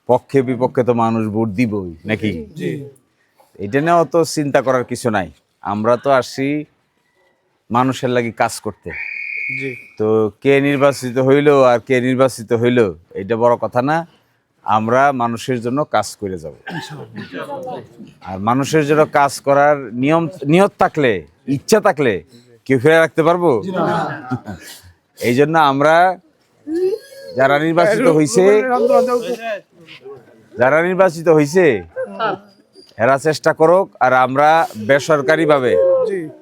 পক্ষে বিপক্ষে তো মানুষ ভোট দিবই নাকি? এটা নিয়ে অত চিন্তা করার কিছু নাই। আমরা তো আসি মানুষের লাগি কাজ করতে। তো কে নির্বাচিত হইলো আর কে নির্বাচিত হইলো এটা বড় কথা না। আমরা মানুষের জন্য কাজ করে যাব। আর মানুষের জন্য কাজ করার নিয়ত থাকলে, ইচ্ছা থাকলে কেউ ফেলে রাখতে পারবো? এই জন্য আমরা যারা নির্বাচিত হইছে এরা চেষ্টা করুক, আর আমরা বেসরকারিভাবে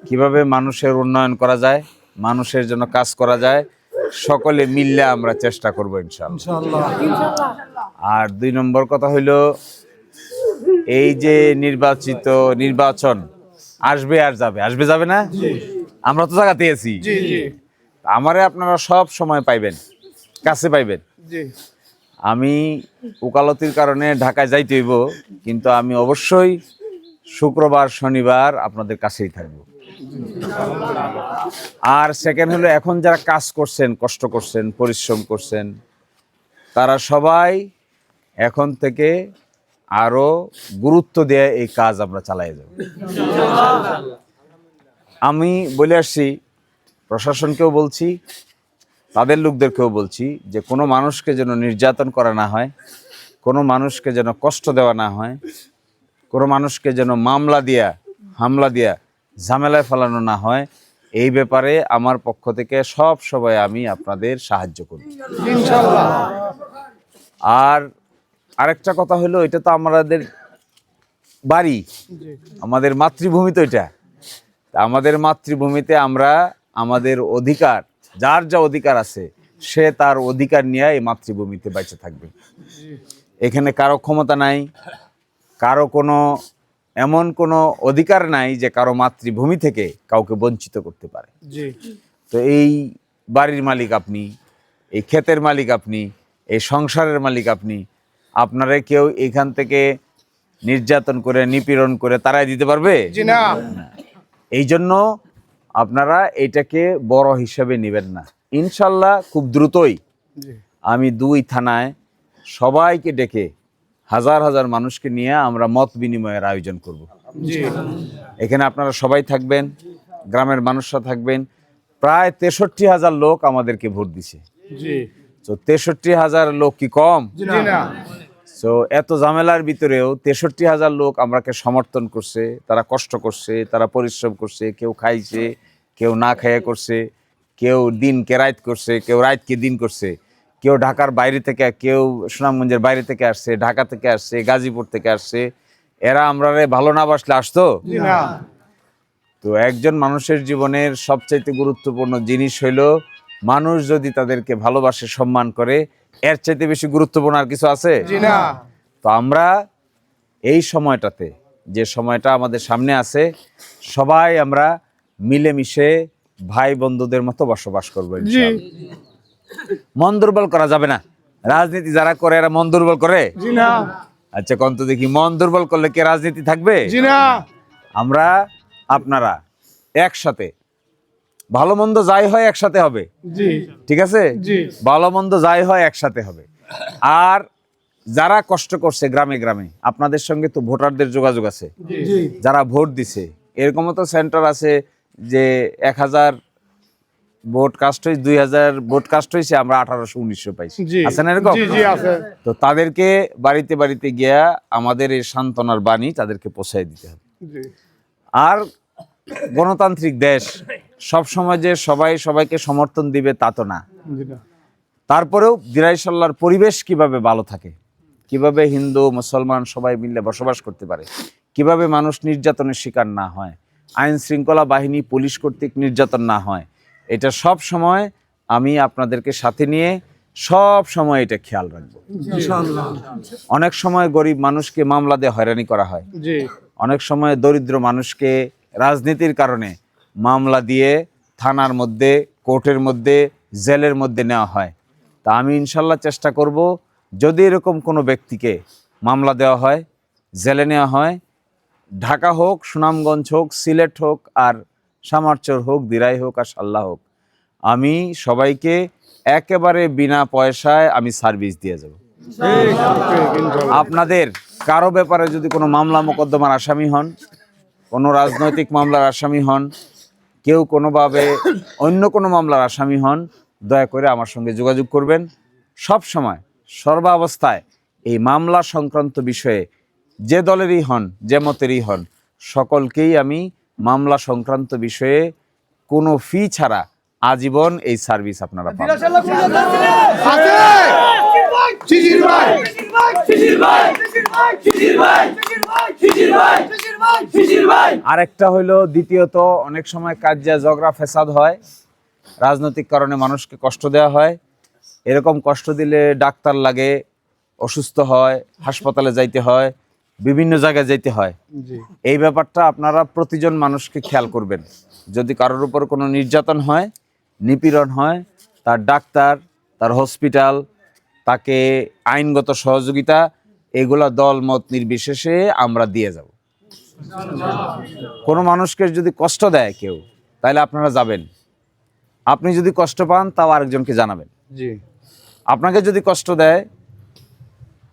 কিভাবে মানুষের উন্নয়ন করা যায়, মানুষের জন্য কাজ করা যায়, সকলে মিললে আমরা চেষ্টা করবো ইনশাআল্লাহ। আর 2 নম্বর কথা হইলো, এই যে নির্বাচন আসবে আর যাবে, আসবে যাবে না? আমরা তো জায়গাতে আছি। আমারে আপনারা সব সময় পাইবেন, কাছে পাইবেন। আমি উকালতির কারণে ঢাকায় যাইতে হইব, কিন্তু আমি অবশ্যই শুক্রবার শনিবার আপনাদের কাছেই থাকব। আর সেকেন্ড হলো, এখন যারা কাজ করছেন, কষ্ট করছেন, পরিশ্রম করছেন, তারা সবাই এখন থেকে আরো গুরুত্ব দিয়ে এই কাজ আমরা চালাই যাব। আমি বলে আসছি, প্রশাসনকেও বলছি, তাদের লোকদেরকেও বলছি যে কোনো মানুষকে যেন নির্যাতন করা না হয়, কোনো মানুষকে যেন কষ্ট দেওয়া না হয়, কোনো মানুষকে যেন হামলা দিয়া ঝামেলায় ফেলানো না হয়। এই ব্যাপারে আমার পক্ষ থেকে সব সময় আমি আপনাদের সাহায্য করব ইনশাআল্লাহ। আর আরেকটা কথা হলো, এটা তো আমাদের বাড়ি, আমাদের মাতৃভূমি তো এটা। আমাদের মাতৃভূমিতে আমরা আমাদের অধিকার, যার যা অধিকার আছে সে তার অধিকার নিয়ে এই মাতৃভূমিতে বেঁচে থাকবে। এখানে কারো ক্ষমতা নাই, কারো এমন কোনো অধিকার নাই যে কারো মাতৃভূমি থেকে কাউকে বঞ্চিত করতে পারে। তো এই বাড়ির মালিক আপনি, এই ক্ষেতের মালিক আপনি, এই সংসারের মালিক আপনি। আপনারা কেউ এখান থেকে নির্যাতন করে, নিপীড়ন করে তারাই দিতে পারবে? না। এই জন্য আপনারা এটাকে বড় হিসাবে নেবেন না। ইনশাল্লাহ খুব দ্রুতই আমি 2 থানায় সবাইকে ডেকে হাজার হাজার মানুষকে নিয়ে আমরা মত বিনিময়ের আয়োজন করব। এখানে আপনারা সবাই থাকবেন, গ্রামের মানুষরা থাকবেন। প্রায় 63,000 লোক আমাদেরকে ভোট দিছে। তো 63,000 লোক কি কম? তো এত ঝামেলার ভিতরেও 63,000 লোক আমাকে সমর্থন করছে। তারা কষ্ট করছে, তারা পরিশ্রম করছে, কেউ খাইছে, কেউ না খাইয়া করছে, কেউ দিনকে রাত করছে, কেউ রাতকে দিন করছে, কেউ ঢাকার বাইরে থেকে, কেউ সুনামগঞ্জের বাইরে থেকে আসছে, ঢাকা থেকে আসছে, গাজীপুর থেকে আসছে। এরা আমরা ভালো না বাসলে আসতো? তো একজন মানুষের জীবনের সবচাইতে গুরুত্বপূর্ণ জিনিস হইলো, মানুষ যদি তাদেরকে ভালোবাসে, সম্মান করে, এর চাইতে বেশি গুরুত্বপূর্ণ আর কিছু আছে? তো আমরা এই সময়টাতে, যে সময়টা আমাদের সামনে আছে, সবাই আমরা মিলেমিশে ভাই বন্ধুদের মতো বসবাস করবো ইনশাআল্লাহ। মন দুর্বল করা যাবে না। রাজনীতি যারা করে এরা মন দুর্বল করে? আচ্ছা কন্ত দেখি, মন দুর্বল করলে কি রাজনীতি থাকবে? আমরা আপনারা একসাথে, ভালো মন্দ যাই হয় একসাথে হবে, ঠিক আছে? ভালো মন্দ যাই হয় একসাথে হবে। আর যারা কষ্ট করছে গ্রামে গ্রামে, আপনাদের সঙ্গে তো ভোটারদের যোগাযোগ আছে, যারা ভোট দিছে, এরকম তো সেন্টার আছে যে 1000 ভোট কাস্ট হয়েছে, 2000 ভোট কাস্ট হয়েছে, আমরা 1800-1900 পাইছি, আছে না এরকম? তো তাদেরকে বাড়িতে বাড়িতে গিয়া আমাদের এই সান্ত্বনার বাণী তাদেরকে পৌঁছায় দিতে হবে। আর গণতান্ত্রিক দেশ, সব সময় যে সবাই সবাইকে সমর্থন দিবে তা তো না। তারপরেও দিরাইশাল্লাহর পরিবেশ কিভাবে ভালো থাকে, কিভাবে হিন্দু মুসলমান সবাই মিলে বসবাস করতে পারে, কিভাবে মানুষ নির্যাতনের শিকার না হয়, আইন শৃঙ্খলা বাহিনী পুলিশ কর্তৃক নির্যাতন না হয়, এটা সব সময় আমি আপনাদেরকে সাথে নিয়ে সব সময় এটা খেয়াল রাখবো ইনশাআল্লাহ। অনেক সময় গরিব মানুষকে মামলা দিয়ে হয়রানি করা হয়, অনেক সময় দরিদ্র মানুষকে রাজনীতির কারণে মামলা দিয়ে থানার মধ্যে, কোর্টের মধ্যে, জেলের মধ্যে নেওয়া হয়। তা আমি ইনশাল্লাহ চেষ্টা করব, যদি এরকম কোনো ব্যক্তিকে মামলা দেওয়া হয়, জেলে নেওয়া হয়, ঢাকা হোক, সুনামগঞ্জ হোক, সিলেট হোক, আর সামারচর হোক, দিরাই হোক, আর সাল্লা হোক, আমি সবাইকে একেবারে বিনা পয়সায় আমি সার্ভিস দিয়ে যাব আপনাদের কারো ব্যাপারে যদি কোনো মামলা মোকদ্দমার আসামি হন, কোনো রাজনৈতিক মামলার আসামি হন, কেউ কোনোভাবে অন্য কোনো মামলার আসামি হন, দয়া করে আমার সঙ্গে যোগাযোগ করবেন। সব সময় সর্বাবস্থায় এই মামলা সংক্রান্ত বিষয়ে যে দলেরই হন, যে মতেরই হন, সকলকেই আমি মামলা সংক্রান্ত বিষয়ে কোনো ফি ছাড়া আজীবন এই সার্ভিস আপনারা পাবেন। আরেকটা হইলো, দ্বিতীয়ত, অনেক সময় কাজিয়া ঝগড়া ফেসাদ হয়, রাজনৈতিক কারণে মানুষকে কষ্ট দেওয়া হয়। এরকম কষ্ট দিলে ডাক্তার লাগে, অসুস্থ হয়, হাসপাতালে যাইতে হয়, বিভিন্ন জায়গায় যেতে হয়। এই ব্যাপারটা আপনারা প্রতিজন মানুষকে খেয়াল করবেন। যদি কারোর উপর কোনো নির্যাতন হয়, নিপীড়ন হয়, তার ডাক্তার, তার হসপিটাল, তাকে আইনগত সহযোগিতা, এগুলা দল মত নির্বিশেষে আমরা দিয়ে যাব। কোনো মানুষকে যদি কষ্ট দেয় কেউ, তাহলে আপনারা যাবেন। আপনি যদি কষ্ট পান, তাও আরেকজনকে জানাবেন। আপনাকে যদি কষ্ট দেয়,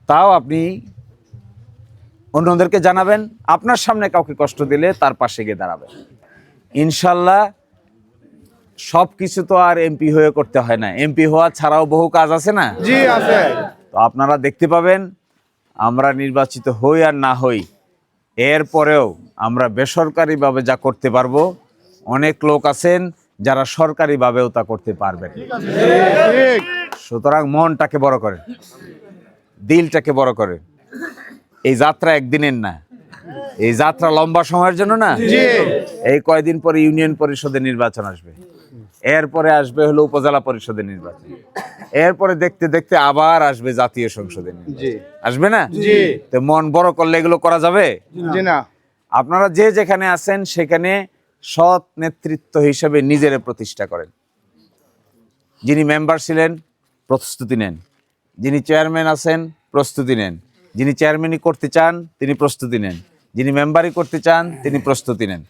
তাও আপনি অন্যদেরকে জানাবেন। আপনার সামনে কাউকে কষ্ট দিলে তার পাশে গিয়ে দাঁড়াবেন। ইনশাল্লাহ সব কিছু তো আর এমপি হয়ে করতে হয় না, এমপি হওয়া ছাড়াও বহু কাজ আছে না? জি আছে। তো আপনারা দেখতে পাবেন, আমরা নির্বাচিত হই আর না হই, এরপরেও আমরা বেসরকারিভাবে যা করতে পারবো, অনেক লোক আছেন যারা সরকারিভাবেও তা করতে পারবেন। সুতরাং মনটাকে বড় করেন, দিলটাকে বড় করেন। এই যাত্রা একদিনের না, এই যাত্রা লম্বা সময়ের জন্য না। এই কয়দিন পরে ইউনিয়ন পরিষদের নির্বাচন আসবে, এরপরে আসবে হলো উপজেলা পরিষদের নির্বাচন, এরপরে দেখতে দেখতে আবার আসবে জাতীয় সংসদের নির্বাচন। আসবে না? তো মন বড় করলে এগুলো করা যাবে না। আপনারা যে যেখানে আছেন সেখানে সৎ নেতৃত্ব হিসেবে নিজেরে প্রতিষ্ঠা করেন। যিনি মেম্বার ছিলেন, প্রস্তুতি নেন। যিনি চেয়ারম্যান আছেন, প্রস্তুতি নেন। যিনি চেয়ারম্যানই করতে চান, তিনি প্রস্তুতি নেন। যিনি মেম্বারই করতে চান, তিনি প্রস্তুতি নেন।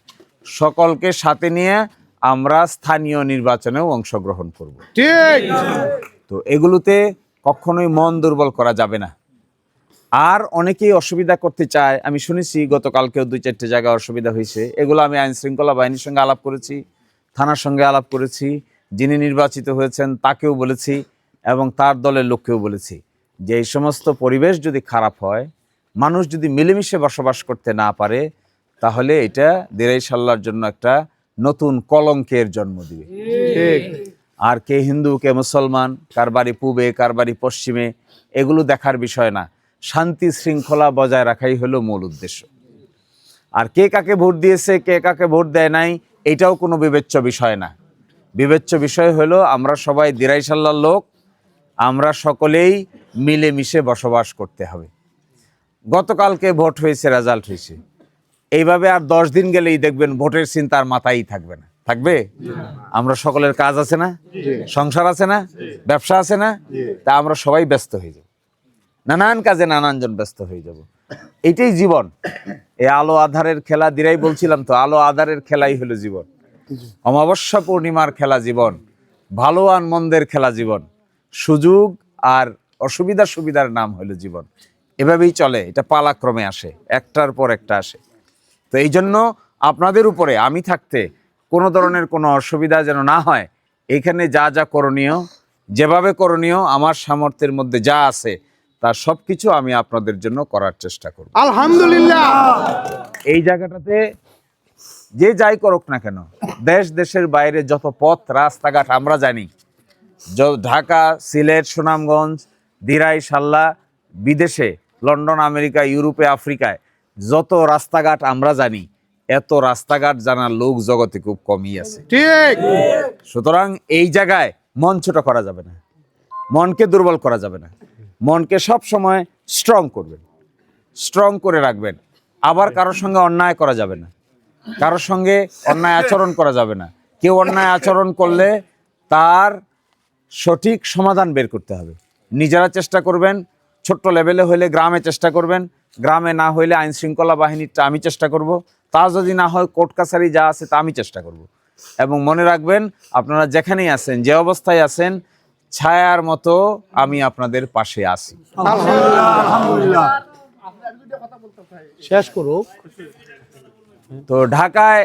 সকলকে সাথে নিয়ে আমরা স্থানীয় নির্বাচনেও অংশগ্রহণ করব। ঠিক। তো এগুলোতে কখনোই মন দুর্বল করা যাবে না। আর অনেকেই অসুবিধা করতে চায়, আমি শুনেছি গতকালকেও 2-4টে জায়গায় অসুবিধা হয়েছে। এগুলো আমি আইন শৃঙ্খলা বাহিনীর সঙ্গে আলাপ করেছি, থানার সঙ্গে আলাপ করেছি, যিনি নির্বাচিত হয়েছেন তাকেও বলেছি এবং তার দলের লোককেও বলেছি যে এই সমস্ত পরিবেশ যদি খারাপ হয়, মানুষ যদি মিলেমিশে বসবাস করতে না পারে, তাহলে এটা দিরাইশাল্লার জন্য একটা নতুন কলঙ্কের জন্ম দিবে। ঠিক। আর কে হিন্দু, কে মুসলমান, কার বাড়ি পূবে, কার বাড়ি পশ্চিমে, এগুলো দেখার বিষয় না। শান্তি শৃঙ্খলা বজায় রাখাই হলো মূল উদ্দেশ্য। আর কে কাকে ভোট দিয়েছে, কে কাকে ভোট দেয় নাই, এটাও কোনো বিবেচ্য বিষয় না। বিবেচ্য বিষয় হলো আমরা সবাই দিরাইশাল্লার লোক, আমরা সকলেই মিলেমিশে বসবাস করতে হবে। গতকালকে ভোট হয়েছে, রেজাল্ট হয়েছে, এইভাবে আর 10 দিন গেলেই দেখবেন ভোটের চিন্তা আর মাথায় থাকবে না। থাকবে? আমরা সকলের কাজ আছে না, সংসার আছে না, ব্যবসা আছে না, তা আমরা সবাই ব্যস্ত হয়ে যাব, নানান কাজে নানানজন ব্যস্ত হয়ে যাব। এইটাই জীবন। এই আলো আধারের খেলা, দিরাই বলছিলাম তো, আলো আধারের খেলাই হলো জীবন। অমাবস্যা পূর্ণিমার খেলা জীবন, ভালো আর মন্দের খেলা জীবন, সুযোগ আর অসুবিধা সুবিধার নাম হলো জীবন। এভাবেই চলে, এটা পালাক্রমে আসে, একটার পর একটা আসে। তো এই জন্য আপনাদের উপরে আমি থাকতে কোনো ধরনের কোনো অসুবিধা যেন না হয়, এখানে যা যা করণীয়, যেভাবে করণীয়, আমার সামর্থ্যের মধ্যে যা আছে তার সব কিছু আমি আপনাদের জন্য করার চেষ্টা করব। আলহামদুলিল্লাহ। এই জায়গাটাতে যে যাই করুক না কেন, দেশ দেশের বাইরে যত পথ রাস্তাঘাট আমরা জানি, ঢাকা, সিলেট, সুনামগঞ্জ, দিরাই, সাল্লা, বিদেশে লন্ডন, আমেরিকা, ইউরোপে, আফ্রিকায় যত রাস্তাঘাট আমরা জানি, এত রাস্তাঘাট জানার লোক জগতে খুব কমই আছে। ঠিক। সুতরাং এই জায়গায় মন ছোট করা যাবে না, মনকে দুর্বল করা যাবে না, মনকে সব সময় স্ট্রং করবেন, স্ট্রং করে রাখবেন। আবার কারোর সঙ্গে অন্যায় করা যাবে না, কারোর সঙ্গে অন্যায় আচরণ করা যাবে না। কেউ অন্যায় আচরণ করলে তার সঠিক সমাধান বের করতে হবে। নিজেরা চেষ্টা করবেন, ছোট্ট লেভেলে হলে গ্রামে চেষ্টা করবেন, গ্রামে না হইলে আইন শৃঙ্খলা বাহিনীরটা আমি চেষ্টা করব, তা যদি না হয় কোর্ট কাছারি যা আছে তা আমি চেষ্টা করব। এবং মনে রাখবেন, আপনারা যেখানেই আছেন, যে অবস্থায় আছেন, ছায়ার মতো আমি আপনাদের পাশে আছি। আলহামদুলিল্লাহ। শেষ করুক। তো ঢাকায়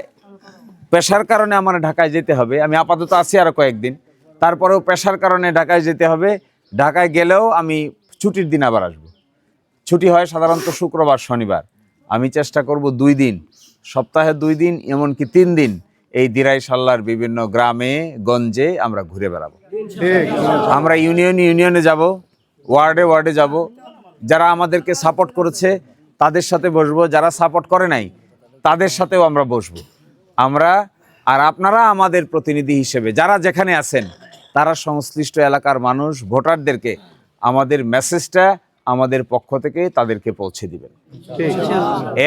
পেশার কারণে আমার ঢাকায় যেতে হবে, আমি আপাতত আছি আরো কয়েকদিন, তারপরেও পেশার কারণে ঢাকায় যেতে হবে। ঢাকায় গেলেও আমি ছুটির দিন আবার আসবো। ছুটি হয় সাধারণত শুক্রবার শনিবার। আমি চেষ্টা করব 2 দিন, সপ্তাহে 2 দিন, এমনকি 3 দিন এই দিরাই সাল্লার বিভিন্ন গ্রামে গঞ্জে আমরা ঘুরে বেড়াবো। আমরা ইউনিয়নে যাব, ওয়ার্ডে যাব। যারা আমাদেরকে সাপোর্ট করেছে তাদের সাথে বসবো, যারা সাপোর্ট করে নাই তাদের সাথেও আমরা বসবো। আর আপনারা আমাদের প্রতিনিধি হিসেবে যারা যেখানে আছেন তারা সংশ্লিষ্ট এলাকার মানুষ, ভোটারদেরকে আমাদের মেসেজটা আমাদের পক্ষ থেকে তাদেরকে পৌঁছে দিবেন।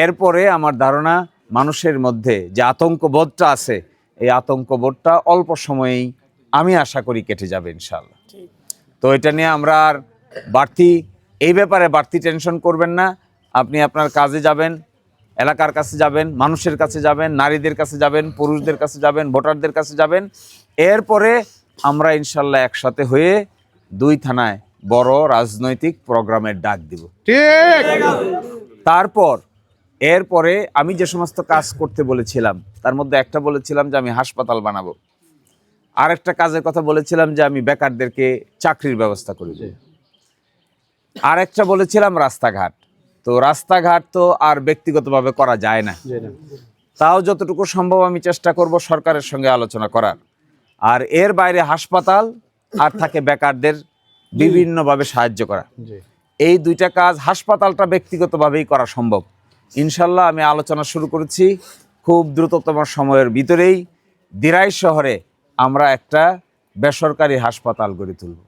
এরপরে আমার ধারণা মানুষের মধ্যে যে আতঙ্কবোধটা আছে, এই আতঙ্কবোধটা অল্প সময়েই আমি আশা করি কেটে যাবে ইনশাআল্লাহ। তো এটা নিয়ে আমরা আর এই ব্যাপারে বাড়তি টেনশন করবেন না। আপনি আপনার কাজে যাবেন, এলাকার কাছে যাবেন, মানুষের কাছে যাবেন, নারীদের কাছে যাবেন, পুরুষদের কাছে যাবেন, ভোটারদের কাছে যাবেন। এরপরে আমরা ইনশাল্লাহ একসাথে হয়ে 2 থানায় বড় রাজনৈতিক প্রোগ্রামের ডাক দিব। এরপরে আমি যে সমস্ত কাজ করতে বলেছিলাম তার মধ্যে একটা বলেছিলাম যে আমি হাসপাতাল বানাবো, আরেকটা কাজের কথা বলেছিলাম যে আমি বেকারদেরকে চাকরির ব্যবস্থা করে দেব, আরেকটা বলেছিলাম রাস্তাঘাট। তো রাস্তাঘাট তো আর ব্যক্তিগতভাবে করা যায় না, তাও যতটুকু সম্ভব আমি চেষ্টা করব সরকারের সঙ্গে আলোচনা করার। আর এর বাইরে হাসপাতাল আর থাকে বেকারদের বিভিন্নভাবে সাহায্য করা। এই 2টা কাজ, হাসপাতালটা ব্যক্তিগতভাবেই করা সম্ভব ইনশাল্লাহ। আমি আলোচনা শুরু করেছি, খুব দ্রুততম সময়ের ভিতরেই দিরাই শহরে আমরা একটা বেসরকারি হাসপাতাল গড়ে তুলব।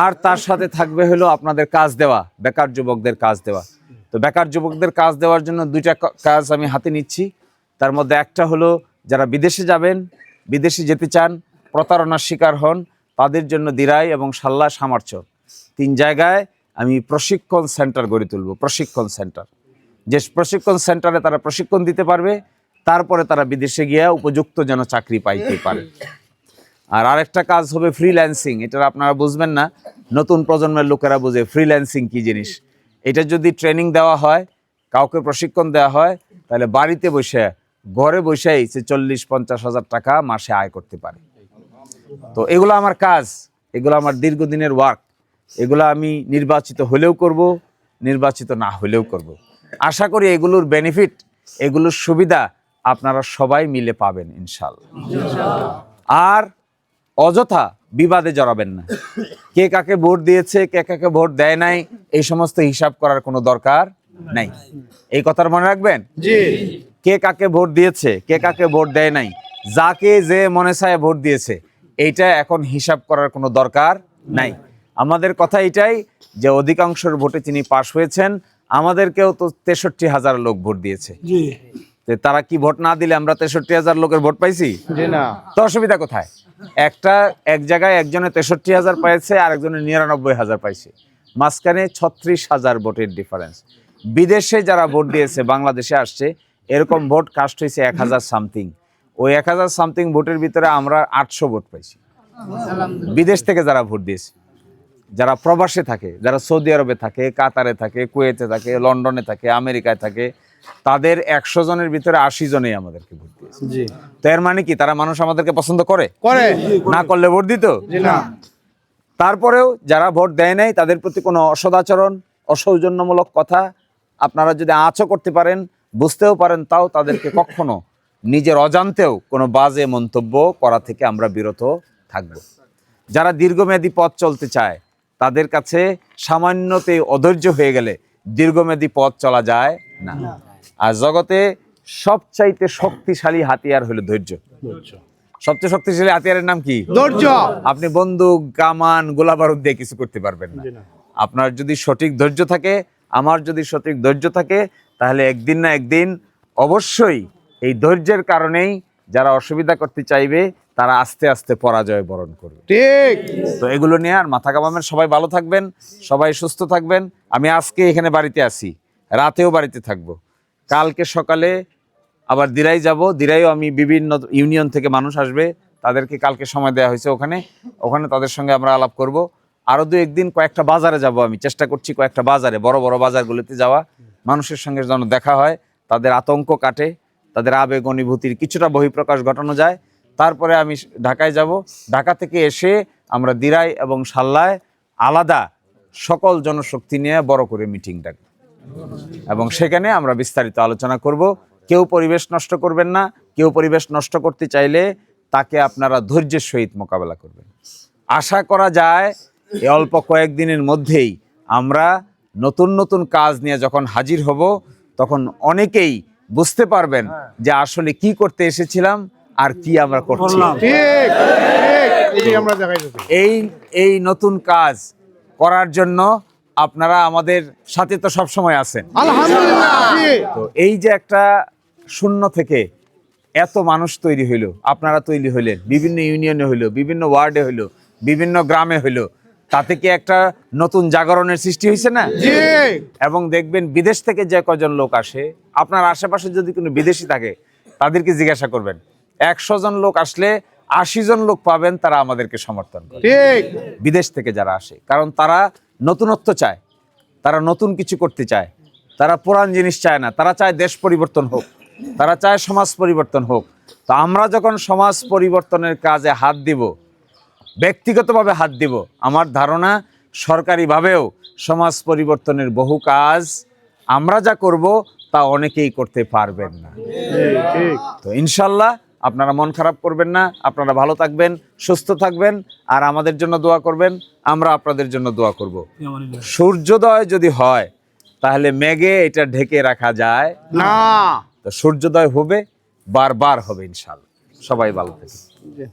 আর তার সাথে থাকবে হলো আপনাদের কাজ দেওয়া, বেকার যুবকদের কাজ দেওয়া। তো বেকার যুবকদের কাজ দেওয়ার জন্য 2টা কাজ আমি হাতে নিচ্ছি। তার মধ্যে একটা হলো যারা বিদেশে যাবেন, বিদেশে যেতে চান, প্রতারণার শিকার হন, তাদের জন্য দিরাই এবং সাল্লা সামারচর 3 জায়গায় আমি প্রশিক্ষণ সেন্টার গড়ে তুলব। প্রশিক্ষণ সেন্টার, যে প্রশিক্ষণ সেন্টারে তারা প্রশিক্ষণ দিতে পারবে, তারপরে তারা বিদেশে গিয়ে উপযুক্ত যেন চাকরি পাইতে পারে। আর আরেকটা কাজ হবে ফ্রিল্যান্সিং। এটা আপনারা বুঝবেন না, নতুন প্রজন্মের লোকেরা বুঝে ফ্রিল্যান্সিং কি জিনিস। এটা যদি ট্রেনিং দেওয়া হয়, কাউকে প্রশিক্ষণ দেওয়া হয়, তাহলে বাড়িতে বসে, ঘরে বসেই সে 40-50 হাজার টাকা মাসে আয় করতে পারে। তো এগুলো আমার কাজ, এগুলো আমার দীর্ঘদিনের ওয়ার্ক। এগুলো আমি নির্বাচিত হলেও করব, নির্বাচিত না হলেও করব। আশা করি এগুলোর বেনিফিট, এগুলোর সুবিধা আপনারা সবাই মিলে পাবেন ইনশাআল্লাহ। আর অযথা বিবাদে জড়াবেন না। কে কাকে ভোট দিয়েছে, কে কাকে ভোট দেয় নাই, এই সমস্ত হিসাব করার কোনো দরকার নাই। এই কথার মনে রাখবেন। কে কাকে ভোট দিয়েছে, কে কাকে ভোট দেয় নাই, যাকে যে মনে চায় ভোট দিয়েছে, এইটা এখন হিসাব করার কোনো দরকার নাই। আমাদের কথা এটাই যে অধিকাংশের ভোটে তিনি পাশ হয়েছেন। আমাদেরকেও তো 63,000 লোক ভোট দিয়েছে। তারা কি ভোট না দিলে আমরা 63,000 লোকের ভোট পাইছি? তো অসুবিধা কোথায়? এক জায়গায় একজনে 63,000 পাইছে, আরেকজনে 99,000 পাইছে, মাঝখানে 36,000 ভোটের ডিফারেন্স। বিদেশে যারা ভোট দিয়েছে, বাংলাদেশে আসছে, এরকম ভোট কাস্ট হয়েছে 1000 সামথিং। ওই 1000 সামথিং ভোটের ভিতরে আমরা 800 ভোট পাইছি। বিদেশ থেকে যারা ভোট দিয়েছে, যারা প্রবাসে থাকে, যারা সৌদি আরবে থাকে, কাতারে থাকে, কুয়েতে থাকে, লন্ডনে থাকে, আমেরিকায় থাকে, তাদের 100 জনের ভিতরে 80 জনেই আমাদেরকে ভোট দিয়েছে। তো এর মানে কি তারা মানুষ আমাদেরকে পছন্দ করে? না করলে ভোট দিত না। তারপরেও যারা ভোট দেয় নাই তাদের প্রতি কোনো অসদাচরণ, অসৌজন্যমূলক কথা আপনারা যদি আঁচও করতে পারেন, বুঝতেও পারেন, তাও তাদেরকে কখনো নিজের অজান্তেও কোনো বাজে মন্তব্য করা থেকে আমরা বিরত থাকব। যারা দীর্ঘমেয়াদী পথ চলতে চায় তাদের কাছে সামান্যতে অধৈর্য হয়ে গেলে দীর্ঘমেয়াদী পথ চলা যায় না। আর জগতে সবচাইতে শক্তিশালী হাতিয়ার হলো ধৈর্য। সবচেয়ে শক্তিশালী হাতিয়ারের নাম কি? ধৈর্য। আপনি বন্দুক, কামান, গোলাবারুদ দিয়ে কিছু করতে পারবেন না। আপনার যদি সঠিক ধৈর্য থাকে, আমার যদি সঠিক ধৈর্য থাকে, তাহলে একদিন না একদিন অবশ্যই এই ধৈর্যের কারণেই যারা অসুবিধা করতে চাইবে তারা আস্তে আস্তে পরাজয় বরণ করবে। ঠিক। তো এগুলো নিয়ে আর মাথা ঘামাবেন। সবাই ভালো থাকবেন, সবাই সুস্থ থাকবেন। আমি আজকে এখানে বাড়িতে আছি, রাতেও বাড়িতে থাকবো। কালকে সকালে আবার দিরাই যাব। দিরাইও আমি বিভিন্ন ইউনিয়ন থেকে মানুষ আসবে, তাদেরকে কালকে সময় দেওয়া হয়েছে, ওখানে তাদের সঙ্গে আমরা আলাপ করব। আরও 2-1 দিন কয়েকটা বাজারে যাব, আমি চেষ্টা করছি কয়েকটা বাজারে, বড় বড় বাজারগুলোতে যাওয়া, মানুষের সঙ্গে যেন দেখা হয়, তাদের আতঙ্ক কাটে, তাদের আবেগ অনুভূতির কিছুটা বহিঃপ্রকাশ ঘটানো যায়। তারপরে আমি ঢাকায় যাব। ঢাকা থেকে এসে আমরা দিরাই এবং সাল্লায় আলাদা সকল জনশক্তি নিয়ে বড় করে মিটিং ডাকব এবং সেখানে আমরা বিস্তারিত আলোচনা করব। কেউ পরিবেশ নষ্ট করবেন না, কেউ পরিবেশ নষ্ট করতে চাইলে তাকে আপনারা ধৈর্যের সহিত মোকাবেলা করবেন। আশা করা যায় এই অল্প কয়েকদিনের মধ্যেই আমরা নতুন নতুন কাজ নিয়ে যখন হাজির হব, তখন অনেকেই বুঝতে পারবেন যে আসলে কি করতে এসেছিলাম আর কি আমরা করছি। এই নতুন কাজ করার জন্য আপনারা আমাদের সাথে তো সব সময় আছেন, আলহামদুলিল্লাহ। তো এই যে একটা শূন্য থেকে এত মানুষ তৈরি হইলো, আপনারা তৈরি হইলেন, বিভিন্ন ইউনিয়নে হইলো, বিভিন্ন ওয়ার্ডে হইলো, বিভিন্ন গ্রামে হইলো, তাতে কি একটা নতুন জাগরণের সৃষ্টি হয়েছে না? এবং দেখবেন বিদেশ থেকে যে কজন লোক আসে, আপনার আশেপাশে যদি কোনো বিদেশি থাকে তাদেরকে জিজ্ঞাসা করবেন, 100 জন লোক আসলে 80 জন লোক পাবেন তারা আমাদেরকে সমর্থন করে, বিদেশ থেকে যারা আসে। কারণ তারা নতুনত্ব চায়, তারা নতুন কিছু করতে চায়, তারা পুরান জিনিস চায় না, তারা চায় দেশ পরিবর্তন হোক, তারা চায় সমাজ পরিবর্তন হোক। তো আমরা যখন সমাজ পরিবর্তনের কাজে হাত দিব, ব্যক্তিগতভাবে হাত দিব, আমার ধারণা সরকারিভাবেও সমাজ পরিবর্তনের বহু কাজ আমরা যা করব তা অনেকেই করতে পারবেন না। তো ইনশাল্লাহ আপনারা মন খারাপ করবেন না, আপনারা ভালো থাকবেন, সুস্থ থাকবেন, আর আমাদের জন্য দোয়া করবেন, আমরা আপনাদের জন্য দোয়া করব। সূর্যোদয় যদি হয় তাহলে মেঘে এটা ঢেকে রাখা যায় না, তো সূর্যোদয় হবে, বারবার হবে ইনশাল্লাহ। সবাই ভালো থাকবেন।